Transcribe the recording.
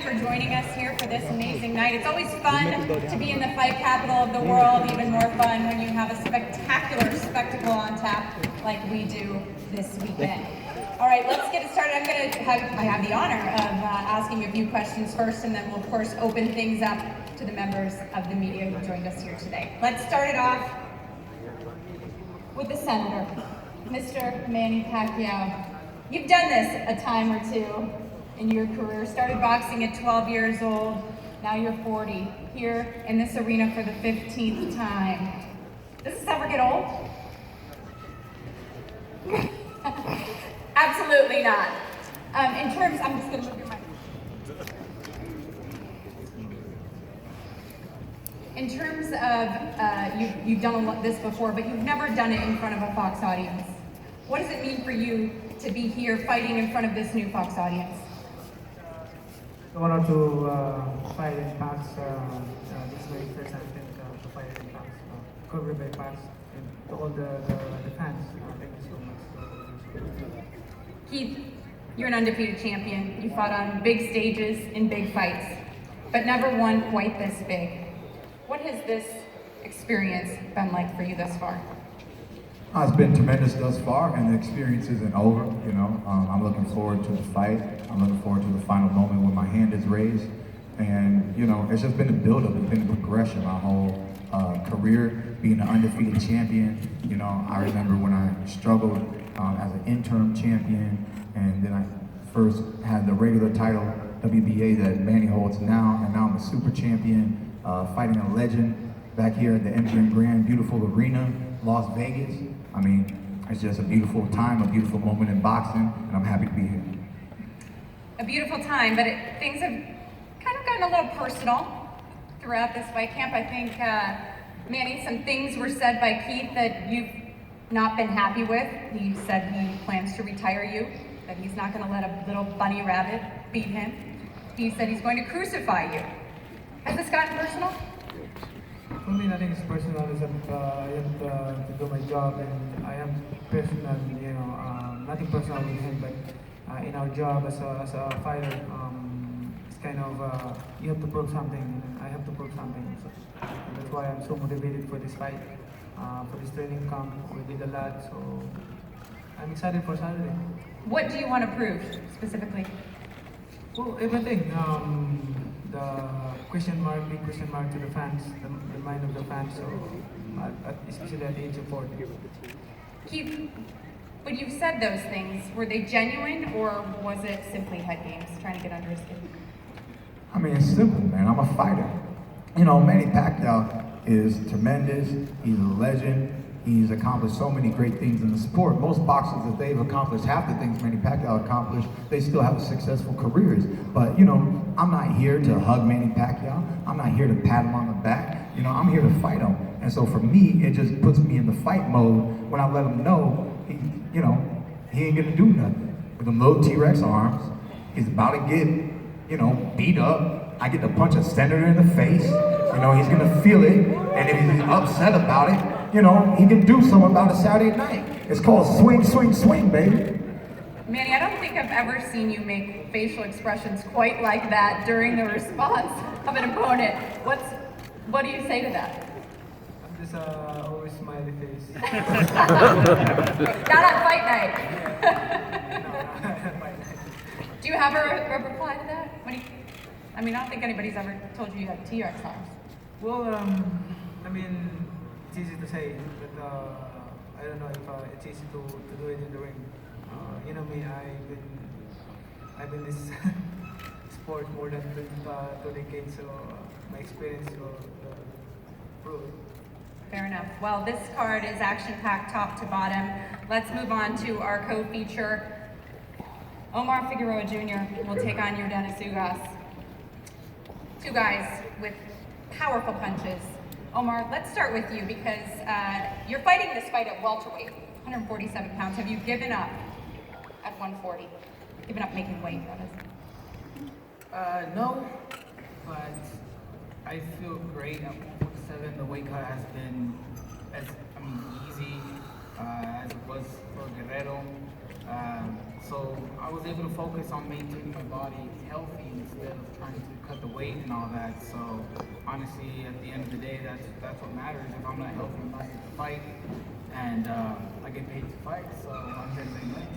for joining us here for this amazing night. It's always fun to be in the fight capital of the world, even more fun when you have a spectacular spectacle on tap like we do this weekend. All right, let's get it started. I have the honor of asking a few questions first, and then we'll of course open things up to the members of the media who joined us here today. Let's start it off with the Senator, Mr. Manny Pacquiao. You've done this a time or two in your career. Started boxing at 12 years old, now you're 40, here in this arena for the 15th time. Does this ever get old? Absolutely not. I'm just gonna move your mic. In terms of, you've done this before, but you've never done it in front of a Fox audience. What does it mean for you to be here fighting in front of this new Fox audience? I wanted to fight in Fox. This is my first time to fight in Fox. Covered by Fox, and to all the fans. Thank you so much. Keith, you're an undefeated champion. You fought on big stages in big fights, but never won quite this big. What has this experience been like for you thus far? It's been tremendous thus far, and the experience isn't over. You know, I'm looking forward to the fight. I'm looking forward to the final moment when my hand is raised, and you know, it's just been a build-up. It's been a progression. My whole career being an undefeated champion. You know, I remember when I struggled as an interim champion, and then I first had the regular title WBA that Manny holds now, and now I'm a super champion, fighting a legend back here at the MGM Grand beautiful Arena, Las Vegas. I mean, it's just a beautiful time, a beautiful moment in boxing, and I'm happy to be here. A beautiful time, but things have kind of gotten a little personal throughout this fight camp. I think, Manny, some things were said by Keith that you've not been happy with. He said he plans to retire you, that he's not going to let a little bunny rabbit beat him. He said he's going to crucify you. Has this gotten personal? For me, nothing is personal. I have to do my job, and I am personal. You know, nothing personal with him, but in our job as a fighter, it's kind of you have to prove something, and I have to prove something. So that's why I'm so motivated for this fight, for this training camp. We did a lot, so I'm excited for Saturday. What do you want to prove specifically? Well, everything. The big question mark to the fans, the mind of the fans, so especially at the age of 40. Keith, when you've said those things, were they genuine or was it simply head games, trying to get under his skin? I mean, it's simple, man. I'm a fighter. You know, Manny Pacquiao is tremendous. He's a legend. He's accomplished so many great things in the sport. Most boxers, if they've accomplished half the things Manny Pacquiao accomplished, they still have successful careers. But, you know, I'm not here to hug Manny Pacquiao. I'm not here to pat him on the back. You know, I'm here to fight him. And so for me, it just puts me in the fight mode when I let him know, he ain't gonna do nothing. With them little T-Rex arms, he's about to get, you know, beat up. I get to punch a senator in the face. You know, he's gonna feel it. And if he's upset about it, you know, he can do something about it Saturday night. It's called swing, swing, swing, baby. Manny, I don't think I've ever seen you make facial expressions quite like that during the response of an opponent. What do you say to that? I'm just always smiley face. Not on fight night. Do you have a reply to that? I mean, I don't think anybody's ever told you had T-Rex arms. Well, I mean, it's easy to say, but I don't know if it's easy to do it in the ring. You know me, I've been in this sport more than 2 decades, so my experience will prove it. Fair enough. Well, this card is action-packed top to bottom. Let's move on to our co-feature. Omar Figueroa Jr. will take on Yordenis Ugas. Two guys with powerful punches. Omar, let's start with you because you're fighting this fight at welterweight, 147 pounds. Have you given up at 140? Given up making weight, that is. No, but I feel great at 147. The weight cut has been easy as it was for Guerrero. So I was able to focus on maintaining my body healthy instead of trying to cut the weight and all that. So honestly, at the end of the day, that's what matters. If I'm not healthy, I'm not going to fight, and I get paid to fight. So I'm here to make money.